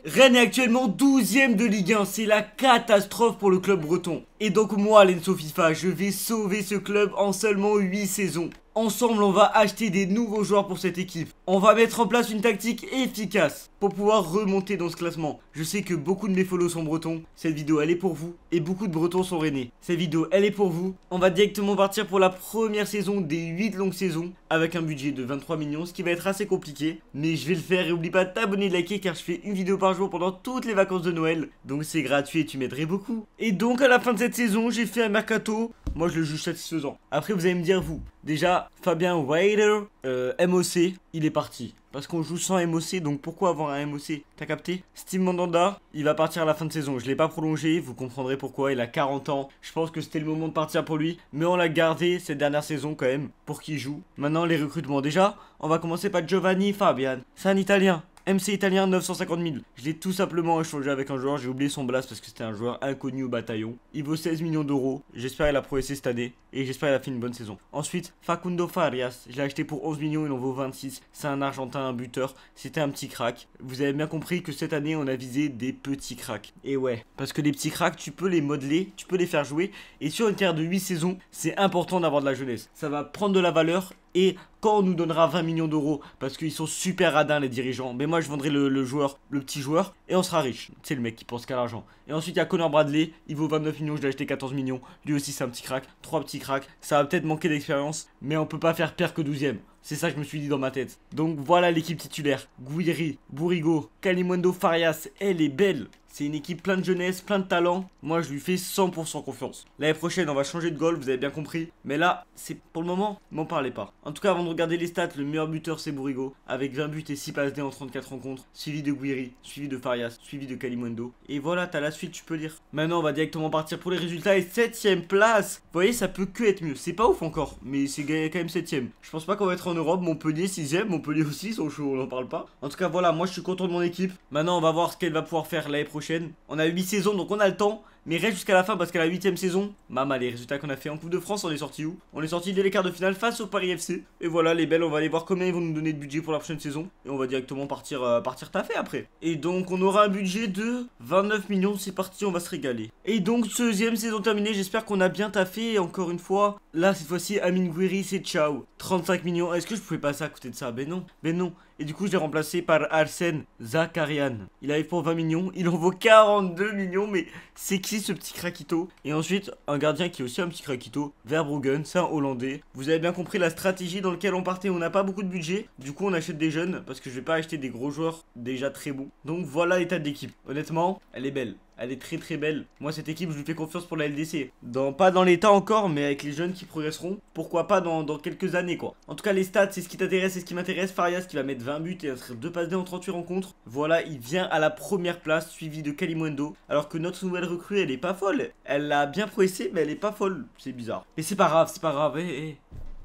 Rennes est actuellement 12ème de Ligue 1, c'est la catastrophe pour le club breton. Et donc moi, Lenso FIFA, je vais sauver ce club en seulement 8 saisons. Ensemble, on va acheter des nouveaux joueurs pour cette équipe. On va mettre en place une tactique efficace pour pouvoir remonter dans ce classement. Je sais que beaucoup de mes follow sont bretons. Cette vidéo, elle est pour vous. Et beaucoup de bretons sont rennais. Cette vidéo, elle est pour vous. On va directement partir pour la première saison des 8 longues saisons avec un budget de 23 millions, ce qui va être assez compliqué. Mais je vais le faire et n'oublie pas de t'abonner et de liker car je fais une vidéo par jour pendant toutes les vacances de Noël. Donc c'est gratuit et tu m'aiderais beaucoup. Et donc à la fin de cette saison, j'ai fait un mercato. Moi, je le juge satisfaisant. Après, vous allez me dire, vous. Déjà, Fabien Weiler, MOC, il est parti. Parce qu'on joue sans MOC, donc pourquoi avoir un MOC? T'as capté? Steve Mandanda, il va partir à la fin de saison. Je l'ai pas prolongé, vous comprendrez pourquoi. Il a 40 ans. Je pense que c'était le moment de partir pour lui. Mais on l'a gardé cette dernière saison quand même, pour qu'il joue. Maintenant, les recrutements. Déjà, on va commencer par Giovanni Fabian. C'est un Italien. MC italien 950 000. Je l'ai tout simplement échangé avec un joueur. J'ai oublié son blast parce que c'était un joueur inconnu au bataillon. Il vaut 16 millions d'euros. J'espère qu'il a progressé cette année. Et j'espère qu'il a fait une bonne saison. Ensuite, Facundo Farias. Je l'ai acheté pour 11 millions. Il en vaut 26. C'est un Argentin, un buteur. C'était un petit crack. Vous avez bien compris que cette année, on a visé des petits cracks. Et ouais. Parce que les petits cracks, tu peux les modeler. Tu peux les faire jouer. Et sur une carrière de 8 saisons, c'est important d'avoir de la jeunesse. Ça va prendre de la valeur. Et quand on nous donnera 20 millions d'euros, parce qu'ils sont super radins les dirigeants, mais moi je vendrai le joueur, le petit joueur, et on sera riche. C'est le mec qui pense qu'à l'argent. Et ensuite il y a Connor Bradley, il vaut 29 millions, je l'ai acheté 14 millions. Lui aussi c'est un petit crack, 3 petits cracks. Ça va peut-être manquer d'expérience, mais on peut pas faire pire que 12ème. C'est ça que je me suis dit dans ma tête. Donc voilà l'équipe titulaire. Guiri, Bourigo, Kalimundo, Farias, elle est belle. C'est une équipe plein de jeunesse, plein de talent. Moi, je lui fais 100% confiance. L'année prochaine, on va changer de goal, vous avez bien compris. Mais là, c'est pour le moment, m'en parlez pas. En tout cas, avant de regarder les stats, le meilleur buteur, c'est Bourigo. Avec 20 buts et 6 passes D en 34 rencontres. Suivi de Guiri, suivi de Farias, suivi de Kalimundo. Et voilà, t'as la suite, tu peux lire. Maintenant, on va directement partir pour les résultats. Et 7ème place. Vous voyez, ça peut que être mieux. C'est pas ouf encore, mais c'est quand même 7ème. Je pense pas qu'on va être en Europe. Montpellier 6ème. Montpellier aussi, ils sont chauds, on n'en parle pas. En tout cas, voilà, moi, je suis content de mon équipe. Maintenant, on va voir ce qu'elle va pouvoir faire l'année prochaine. On a 8 saisons donc on a le temps. Mais reste jusqu'à la fin parce qu'à la 8ème saison, Mama, les résultats qu'on a fait en Coupe de France, on est sorti où? On est sorti dès les quarts de finale face au Paris FC. Et voilà les belles, on va aller voir combien ils vont nous donner de budget pour la prochaine saison. Et on va directement partir taffer après. Et donc on aura un budget de 29 millions, c'est parti, on va se régaler. Et donc 2ème saison terminée, j'espère qu'on a bien taffé. Et encore une fois, là cette fois-ci, Amine Gouiri, c'est ciao. 35 millions, est-ce que je pouvais passer à côté de ça? Ben non, ben non. Et du coup je l'ai remplacé par Arsène Zakarian. Il arrive pour 20 millions, il en vaut 42 millions, mais c'est qui ce petit craquito? Et ensuite un gardien qui est aussi un petit craquito, Verbruggen, c'est un Hollandais. Vous avez bien compris la stratégie dans laquelle on partait, on n'a pas beaucoup de budget. Du coup on achète des jeunes parce que je vais pas acheter des gros joueurs déjà très bons. Donc voilà l'état de l'équipe. Honnêtement, elle est belle. Elle est très très belle. Moi cette équipe je lui fais confiance pour la LDC. Pas dans l'état encore mais avec les jeunes qui progresseront. Pourquoi pas dans quelques années quoi. En tout cas les stats c'est ce qui t'intéresse, c'est ce qui m'intéresse. Farias qui va mettre 20 buts et inscrire 2 passes D en 38 rencontres. Voilà il vient à la première place suivi de Kalimundo. Alors que notre nouvelle recrue elle est pas folle. Elle a bien progressé mais elle est pas folle. C'est bizarre. Mais c'est pas grave, c'est pas grave.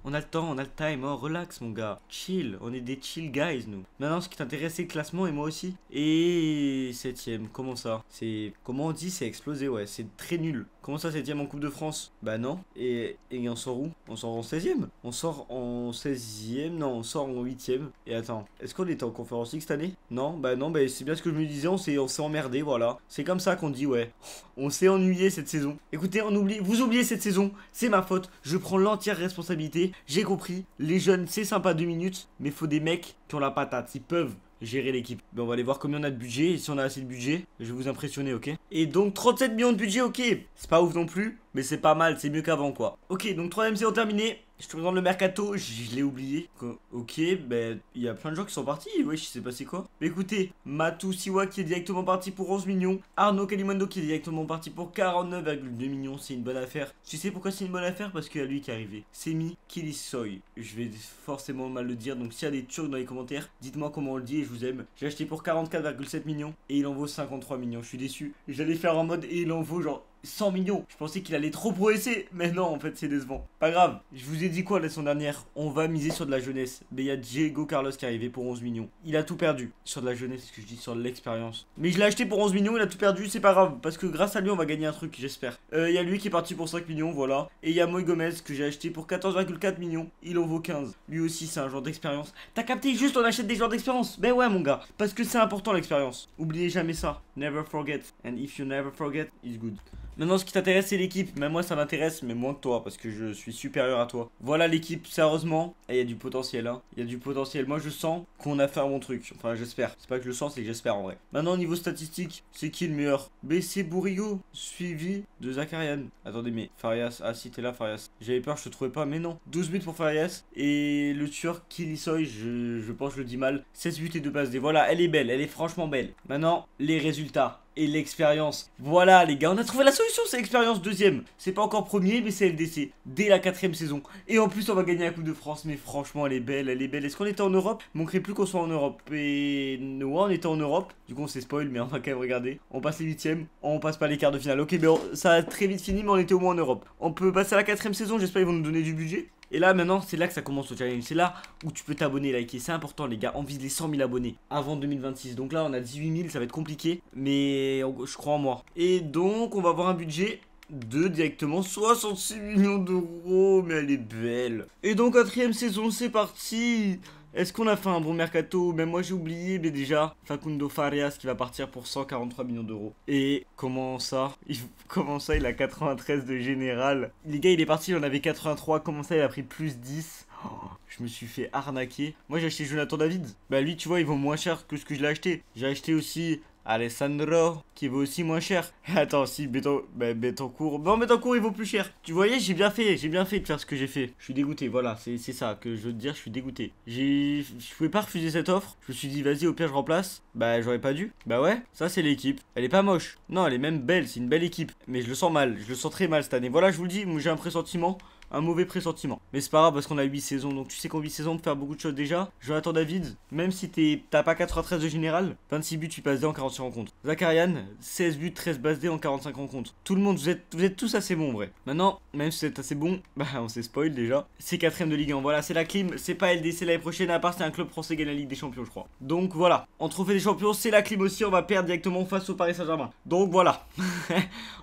On a le temps, on a le time, oh relax mon gars. Chill, on est des chill guys nous. Maintenant ce qui t'intéresse c'est le classement et moi aussi. Et 7ème, comment ça? C'est, comment on dit, c'est explosé, ouais, c'est très nul. Comment ça 7ème en Coupe de France? Bah non. Et on sort où? On sort en 16ème. On sort en 16ème, non on sort en 8ème. Et attends, est-ce qu'on était en Conférence League cette année? Non, bah c'est bien ce que je me disais, on s'est emmerdé, voilà. C'est comme ça qu'on dit, ouais. On s'est ennuyé cette saison. Écoutez, vous oubliez cette saison, c'est ma faute. Je prends l'entière responsabilité. J'ai compris, les jeunes c'est sympa 2 minutes, mais faut des mecs qui ont la patate, ils peuvent gérer l'équipe. Ben on va aller voir combien on a de budget, et si on a assez de budget, je vais vous impressionner, ok? Et donc 37 millions de budget, ok, c'est pas ouf non plus, mais c'est pas mal, c'est mieux qu'avant quoi. Ok, donc 3ème saison terminée. Je te présente le mercato, je l'ai oublié. Ok, ben il y a plein de gens qui sont partis. Wesh, il s'est passé quoi? Mais écoutez, Matou Siwa qui est directement parti pour 11 millions. Arnaud Kalimundo qui est directement parti pour 49,2 millions. C'est une bonne affaire. Tu sais pourquoi c'est une bonne affaire? Parce qu'il y a lui qui est arrivé. Semi Kilisoy. Je vais forcément mal le dire. Donc s'il y a des turcs dans les commentaires, dites-moi comment on le dit et je vous aime. J'ai acheté pour 44,7 millions et il en vaut 53 millions. Je suis déçu. J'allais faire en mode et il en vaut genre 100 millions. Je pensais qu'il allait trop progresser. Mais non, en fait, c'est décevant. Pas grave. Je vous ai dit quoi la saison dernière? On va miser sur de la jeunesse. Mais il y a Diego Carlos qui est arrivé pour 11 millions. Il a tout perdu. Sur de la jeunesse, ce que je dis, sur de l'expérience. Mais je l'ai acheté pour 11 millions, il a tout perdu. C'est pas grave. Parce que grâce à lui, on va gagner un truc, j'espère. Il y a lui qui est parti pour 5 millions, voilà. Et il y a Moïse Gomez que j'ai acheté pour 14,4 millions. Il en vaut 15. Lui aussi, c'est un joueur d'expérience. T'as capté, juste on achète des joueurs d'expérience. Ben ouais, mon gars. Parce que c'est important l'expérience. Oubliez jamais ça. Never forget. And if you never forget, it's good. Maintenant, ce qui t'intéresse, c'est l'équipe. Même moi, ça m'intéresse, mais moins que toi, parce que je suis supérieur à toi. Voilà l'équipe, sérieusement. Et il y a du potentiel, hein. Il y a du potentiel. Moi, je sens qu'on a fait un bon truc. Enfin, j'espère. C'est pas que je le sens, c'est que j'espère en vrai. Maintenant, au niveau statistique, c'est qui le meilleur? BC Bourigo, suivi de Zakarian. Attendez, mais Farias. Ah, si, t'es là, Farias. J'avais peur, je te trouvais pas, mais non. 12 buts pour Farias. Et le tueur, Kilisoy, je pense que je le dis mal. 16 buts et 2 passes D. Voilà, elle est belle. Elle est franchement belle. Maintenant, les résultats. Et l'expérience. Voilà les gars, on a trouvé la solution, c'est l'expérience deuxième. C'est pas encore premier, mais c'est LDC. Dès la 4ème saison. Et en plus, on va gagner la Coupe de France. Mais franchement, elle est belle, elle est belle. Est-ce qu'on était en Europe? Il manquerait plus qu'on soit en Europe. Et ouais, on était en Europe. Du coup, on s'est spoil, mais on va quand même regarder. On passe les 8ème, on passe pas les quarts de finale. Ok, mais ça a très vite fini, mais on était au moins en Europe. On peut passer à la 4ème saison, j'espère qu'ils vont nous donner du budget. Et là maintenant c'est là que ça commence le challenge. C'est là où tu peux t'abonner, liker. C'est important les gars. On vise les 100 000 abonnés avant 2026. Donc là on a 18 000, ça va être compliqué. Mais je crois en moi. Et donc on va avoir un budget de directement 66 millions d'euros. Mais elle est belle. Et donc 4ème saison c'est parti. Est-ce qu'on a fait un bon mercato? Même moi j'ai oublié, mais déjà Facundo Farias qui va partir pour 143 millions d'euros. Et comment ça il a 93 de général? Les gars il est parti, il en avait 83. Comment ça il a pris plus 10? Oh, je me suis fait arnaquer. Moi j'ai acheté Jonathan David. Bah lui tu vois il vaut moins cher que ce que je l'ai acheté. J'ai acheté aussi Alessandro qui vaut aussi moins cher. Attends, si Betancourt. Bon, Betancourt il vaut plus cher. Tu voyais, j'ai bien fait de faire ce que j'ai fait. Je suis dégoûté, voilà, c'est ça que je veux te dire, je suis dégoûté. Je pouvais pas refuser cette offre. Je me suis dit, vas-y, au pire, je remplace. Bah, j'aurais pas dû. Bah ouais, ça c'est l'équipe. Elle est pas moche. Non, elle est même belle, c'est une belle équipe. Mais je le sens mal, je le sens très mal cette année. Voilà, je vous le dis, j'ai un pressentiment. Un mauvais pressentiment. Mais c'est pas grave parce qu'on a 8 saisons. Donc tu sais qu'en 8 saisons, on peut faire beaucoup de choses déjà. Jonathan David, même si t'as pas 93 de général, 26 buts, tu passes D en 46 rencontres. Zakarian, 16 buts, 13 passes D en 45 rencontres. Tout le monde, vous êtes tous assez bons en vrai. Maintenant, même si vous êtes assez bons, bah on s'est spoil déjà. C'est 4ème de Ligue 1. Voilà, c'est la clim. C'est pas LDC l'année prochaine. À part c'est un club français qui gagne la Ligue des Champions, je crois. Donc voilà. En trophée des champions, c'est la clim aussi. On va perdre directement face au Paris Saint-Germain. Donc voilà.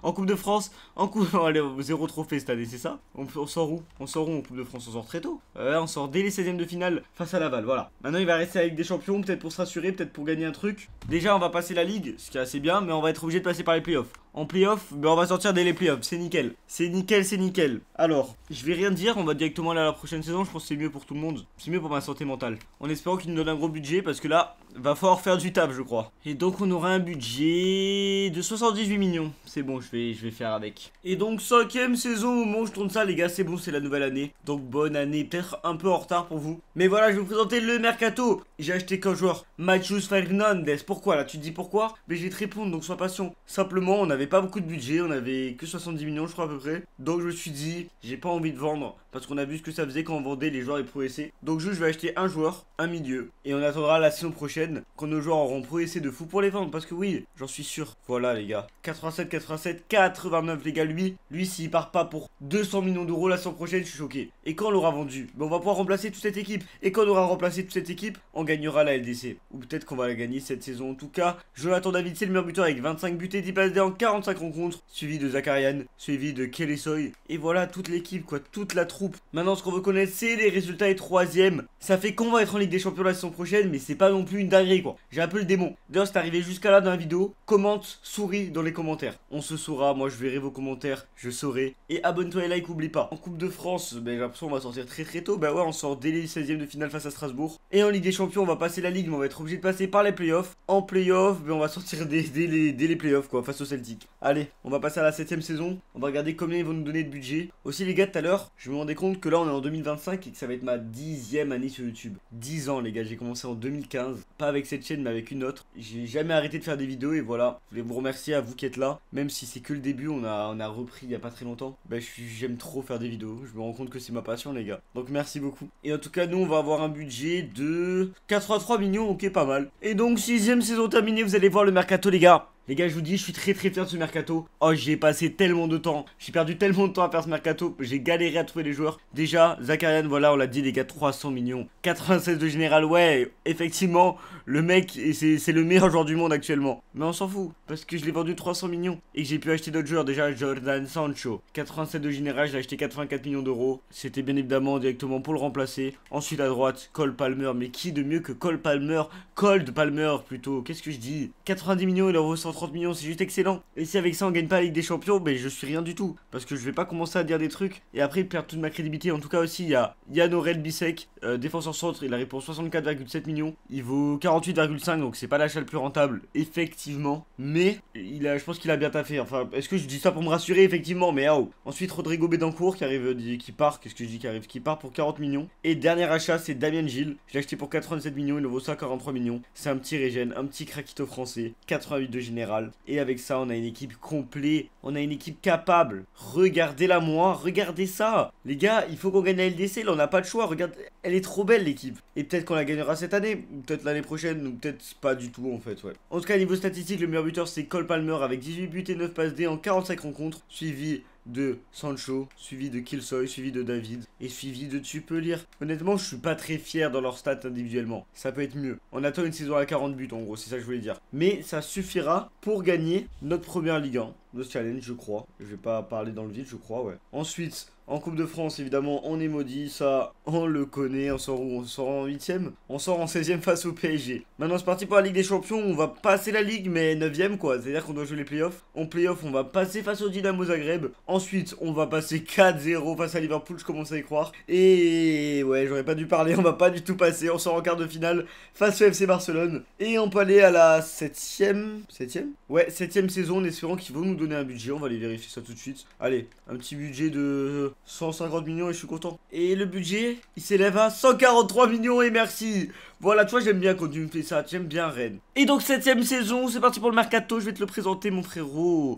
En Coupe de France, allez, 0 trophée cette année, c'est ça? On sort où? On sort où en Coupe de France? On sort très tôt. On sort dès les 16ème de finale face à Laval, voilà. Maintenant il va rester avec des champions, peut-être pour se rassurer, peut-être pour gagner un truc. Déjà on va passer la Ligue, ce qui est assez bien, mais on va être obligé de passer par les playoffs. En playoff, ben on va sortir dès les playoffs, c'est nickel. C'est nickel, c'est nickel. Alors, je vais rien dire, on va directement aller à la prochaine saison, je pense que c'est mieux pour tout le monde. C'est mieux pour ma santé mentale. En espérant qu'il nous donne un gros budget, parce que là, va falloir faire du taf, je crois. Et donc on aura un budget de 78 millions. C'est bon, je vais faire avec. Et donc 5ème saison, au moment où je tourne ça les gars, c'est bon, c'est la nouvelle année. Donc bonne année, peut-être un peu en retard pour vous. Mais voilà, je vais vous présenter le mercato. J'ai acheté qu'un joueur, Matheus Fernandes. Pourquoi là? Tu te dis pourquoi? Mais je vais te répondre, donc sois patient. Simplement, on avait pas beaucoup de budget, on avait que 70 millions je crois à peu près. Donc je me suis dit, j'ai pas envie de vendre parce qu'on a vu ce que ça faisait quand on vendait les joueurs et progressés. Donc je vais acheter un joueur, un milieu. Et on attendra la saison prochaine quand nos joueurs auront progressé de fou pour les vendre. Parce que oui, j'en suis sûr. Voilà les gars. 87, 87, 89 les gars. Lui s'il part pas pour 200 millions d'euros la saison prochaine, je suis choqué. Et quand on l'aura vendu, on va pouvoir remplacer toute cette équipe. Et quand on aura remplacé toute cette équipe, on gagnera la LDC. Ou peut-être qu'on va la gagner cette saison. En tout cas, Jonathan David c'est le meilleur buteur avec 25 buts et 10 passes D en 45 rencontres. Suivi de Zakarian, suivi de Kelesoy. Et voilà toute l'équipe quoi, toute la troupe. Maintenant ce qu'on veut connaître c'est les résultats et 3ème. Ça fait qu'on va être en Ligue des Champions la saison prochaine, mais c'est pas non plus une dinguerie quoi. J'ai un peu le démon. D'ailleurs c'est arrivé jusqu'à là dans la vidéo. Commente, souris dans les commentaires. On se saura, moi je verrai vos commentaires, je saurai. Et abonne-toi et like, oublie pas. En Coupe de France, ben, j'ai l'impression qu'on va sortir très tôt. Bah ouais, on sort dès les 16ème de finale face à Strasbourg. Et en Ligue des Champions, on va passer la Ligue, mais on va être obligé de passer par les playoffs. En playoffs, ben, on va sortir dès les playoffs quoi, face au Celtic. Allez, on va passer à la 7ème saison. On va regarder combien ils vont nous donner de budget. Aussi les gars, tout à l'heure, je me rendais compte que là on est en 2025 et que ça va être ma 10ème année sur YouTube. 10 ans les gars, j'ai commencé en 2015. Pas avec cette chaîne mais avec une autre. J'ai jamais arrêté de faire des vidéos et voilà. Je voulais vous remercier à vous qui êtes là. Même si c'est que le début, on a repris il y a pas très longtemps. Bah j'aime trop faire des vidéos. Je me rends compte que c'est ma passion les gars. Donc merci beaucoup. Et en tout cas nous on va avoir un budget de 83 millions, ok pas mal. Et donc 6ème saison terminée, vous allez voir le mercato les gars. Les gars, je vous dis, je suis très fier de ce mercato. Oh, j'y ai passé tellement de temps. J'ai perdu tellement de temps à faire ce mercato. J'ai galéré à trouver les joueurs. Déjà, Zakarian, voilà, on l'a dit, les gars, 300 millions. 96 de général, ouais, effectivement, le mec, c'est le meilleur joueur du monde actuellement. Mais on s'en fout, parce que je l'ai vendu 300 millions. Et que j'ai pu acheter d'autres joueurs. Déjà, Jordan Sancho, 87 de général, j'ai acheté 84 millions d'euros. C'était bien évidemment directement pour le remplacer. Ensuite, à droite, Cole Palmer. Mais qui de mieux que Cole Palmer? Cold Palmer, plutôt. Qu'est-ce que je dis? 90 millions, il en vaut 130 millions, c'est juste excellent. Et si avec ça on gagne pas la Ligue des Champions, ben je suis rien du tout. Parce que je vais pas commencer à dire des trucs et après perdre toute ma crédibilité. En tout cas aussi, il y a Yann Aurel Bissek, défenseur centre, il arrive pour 64,7 millions. Il vaut 48,5, donc c'est pas l'achat le plus rentable, effectivement. Mais je pense qu'il a bien taffé. Enfin, est-ce que je dis ça pour me rassurer? Effectivement, mais oh. Ensuite, Rodrigo Betancourt qui part, qu'est-ce que je dis qui arrive? Qui part pour 40 millions. Et dernier achat, c'est Damien Gilles. Je l'ai acheté pour 87 millions, il en vaut 143 millions. C'est un petit régène, un petit craquito français, 88 de général. Et avec ça, on a une équipe complète, on a une équipe capable. Regardez-la moi, regardez ça. Les gars, il faut qu'on gagne la LDC, là on n'a pas de choix. Regarde, elle est trop belle l'équipe. Et peut-être qu'on la gagnera cette année, ou peut-être l'année prochaine, ou peut-être pas du tout en fait, ouais. En tout cas, niveau statistique, le meilleur buteur c'est Cole Palmer avec 18 buts et 9 passes D en 45 rencontres, suivi de Sancho, suivi de Kilsoy, suivi de David et suivi de tu peux lire. Honnêtement, je suis pas très fier dans leurs stats individuellement. Ça peut être mieux. On attend une saison à 40 buts en gros, c'est ça que je voulais dire. Mais ça suffira pour gagner notre première Ligue 1 de ce challenge, je crois. Je vais pas parler dans le vide, je crois, ouais. Ensuite, en Coupe de France, évidemment, on est maudit, ça, on le connaît, on sort en 8ème, on sort en 16ème face au PSG. Maintenant, c'est parti pour la Ligue des Champions, on va passer la Ligue, mais 9ème, quoi, c'est-à-dire qu'on doit jouer les playoffs. En playoff, on va passer face au Dynamo Zagreb, ensuite, on va passer 4-0 face à Liverpool, je commence à y croire. Et ouais, j'aurais pas dû parler, on va pas du tout passer, on sort en quart de finale face au FC Barcelone. Et on peut aller à la 7ème, 7ème? Ouais, 7ème saison, en espérant qu'ils vont nous donner un budget, on va aller vérifier ça tout de suite. Allez, un petit budget de 150 millions et je suis content. Et le budget, il s'élève à 143 millions et merci. Voilà, tu vois, j'aime bien quand tu me fais ça, j'aime bien Rennes. Et donc 7ème saison, c'est parti pour le mercato, je vais te le présenter mon frérot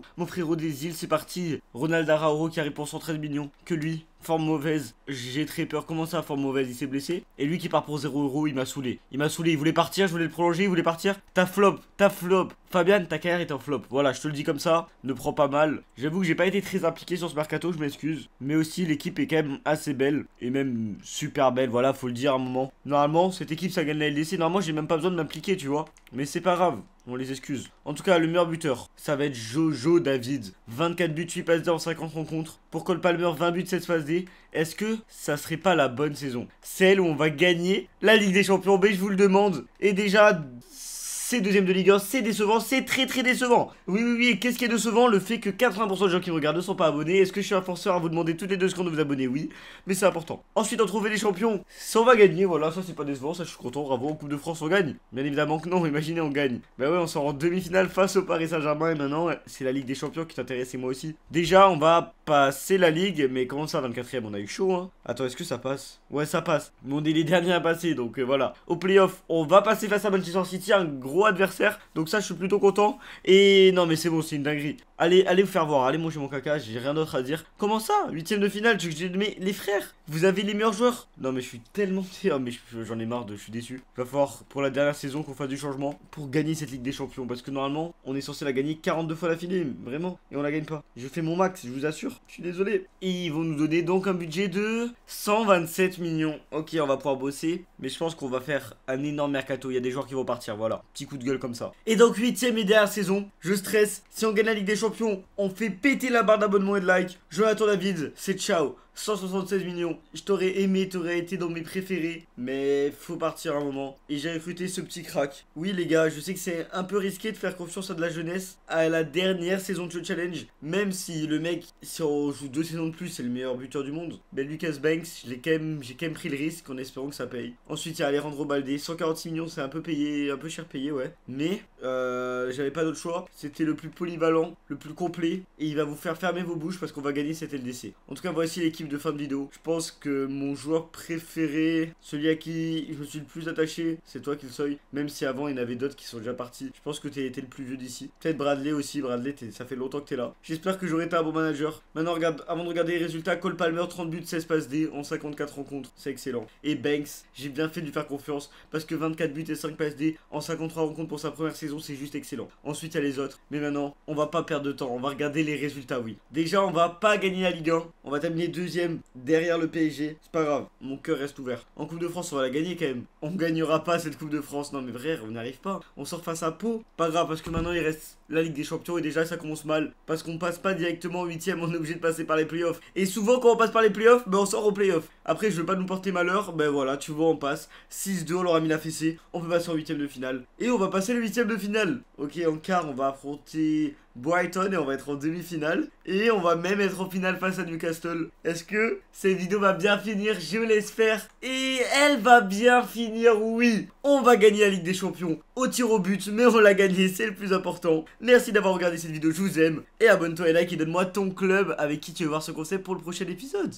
des îles, c'est parti. Ronald Araujo qui arrive pour 113 millions, que lui, forme mauvaise, j'ai très peur. Comment ça, forme mauvaise, il s'est blessé? Et lui qui part pour 0 €, il m'a saoulé. Il voulait partir, je voulais le prolonger, il voulait partir. T'as flop. Fabian, ta carrière est en flop. Voilà, je te le dis comme ça, ne prends pas mal. J'avoue que j'ai pas été très impliqué sur ce mercato, je m'excuse. Mais aussi, l'équipe est quand même assez belle, et même super belle, voilà, faut le dire à un moment. Normalement, cette équipe, ça gagne la LDC, normalement, j'ai même pas besoin de m'impliquer, tu vois. Mais c'est pas grave. On les excuse. En tout cas, le meilleur buteur, ça va être Jojo David. 24 buts, 8 passes D en 50 rencontres. Pour Cole Palmer, 20 buts, 7 passes D. Est-ce que ça serait pas la bonne saison? Celle où on va gagner la Ligue des Champions B, je vous le demande. Et déjà, c'est deuxième de Ligue 1, c'est décevant, c'est très décevant. Oui, et qu'est-ce qui est décevant? Le fait que 80% des gens qui me regardent ne sont pas abonnés. Est-ce que je suis un forceur à vous demander toutes les 2 secondes de vous abonner? Oui, mais c'est important. Ensuite, on trouve les champions. Ça, on va gagner, voilà, ça c'est pas décevant, ça je suis content, bravo, en Coupe de France on gagne. Bien évidemment que non, imaginez on gagne. Bah ouais, on sort en demi-finale face au Paris Saint-Germain et maintenant, c'est la Ligue des Champions qui t'intéresse et moi aussi. Déjà, on va passer la Ligue, mais comment ça, 24ème, on a eu chaud, hein. Attends, est-ce que ça passe? Ouais, ça passe. Mais on est les derniers à passer, donc voilà. Au playoff, on va passer face à Manchester City, un gros adversaire. Donc ça, je suis plutôt content. Et non, mais c'est bon, c'est une dinguerie. Allez vous faire voir, allez manger mon caca, j'ai rien d'autre à dire. Comment ça? 8ème de finale, mais les frères, vous avez les meilleurs joueurs? Non, mais je suis tellement... Oh, mais j'en ai marre, je suis déçu. Il va falloir, pour la dernière saison, qu'on fasse du changement pour gagner cette Ligue des Champions. Parce que normalement, on est censé la gagner 42 fois d'affilée, vraiment. Et on la gagne pas. Je fais mon max, je vous assure. Je suis désolé. Et ils vont nous donner donc un budget de 127 millions. Ok, on va pouvoir bosser. Mais je pense qu'on va faire un énorme mercato. Il y a des joueurs qui vont partir, voilà. Petit coup de gueule comme ça. Et donc 8ème et dernière saison, je stresse. Si on gagne la Ligue des Champions, on fait péter la barre d'abonnement et de like. Jonathan David, c'est ciao. 176 millions. Je t'aurais aimé, t'aurais été dans mes préférés. Mais faut partir un moment. Et j'ai recruté ce petit crack. Oui les gars, je sais que c'est un peu risqué de faire confiance à de la jeunesse à la dernière saison de ce challenge. Même si le mec, si on joue 2 saisons de plus, c'est le meilleur buteur du monde. Ben Lucas Banks, j'ai quand même pris le risque en espérant que ça paye. Ensuite il y a Alejandro Balde, 146 millions, c'est un peu payé, un peu cher payé, ouais. Mais j'avais pas d'autre choix. C'était le plus polyvalent, le plus complet. Et il va vous faire fermer vos bouches parce qu'on va gagner cette LDC. En tout cas, voici l'équipe. équipe de fin de vidéo. Je pense que mon joueur préféré, celui à qui je me suis le plus attaché, c'est toi, Kilsoy. Même si avant, il y en avait d'autres qui sont déjà partis. Je pense que t'es le plus vieux d'ici. Peut-être Bradley aussi. Bradley, ça fait longtemps que t'es là. J'espère que j'aurai été un bon manager. Maintenant, regarde, avant de regarder les résultats, Cole Palmer, 30 buts, 16 passes D en 54 rencontres. C'est excellent. Et Banks, j'ai bien fait de lui faire confiance parce que 24 buts et 5 passes D en 53 rencontres pour sa première saison, c'est juste excellent. Ensuite, il y a les autres. Mais maintenant, on va pas perdre de temps. On va regarder les résultats, oui. Déjà, on va pas gagner la Ligue 1. On va terminer deuxième derrière le PSG. C'est pas grave. Mon cœur reste ouvert. En Coupe de France, on va la gagner quand même. On gagnera pas cette Coupe de France. Non, mais frère, on n'y arrive pas. On sort face à Pau. Pas grave, parce que maintenant, il reste la Ligue des Champions. Et déjà, ça commence mal. Parce qu'on passe pas directement au 8ème. On est obligé de passer par les playoffs. Et souvent, quand on passe par les playoffs, ben on sort aux playoffs. Après, je veux pas nous porter malheur. Ben voilà, tu vois, on passe. 6-2, on leur a mis la fessée. On peut passer en 8ème de finale. Et on va passer le 8ème de finale. Ok, en quart, on va affronter Brighton et on va être en demi-finale. Et on va même être en finale face à Newcastle. Est-ce que cette vidéo va bien finir? Je l'espère. Et elle va bien finir, oui. On va gagner la Ligue des Champions au tir au but, mais on l'a gagné, c'est le plus important. Merci d'avoir regardé cette vidéo, je vous aime. Et abonne-toi et like et donne-moi ton club avec qui tu veux voir ce concept pour le prochain épisode.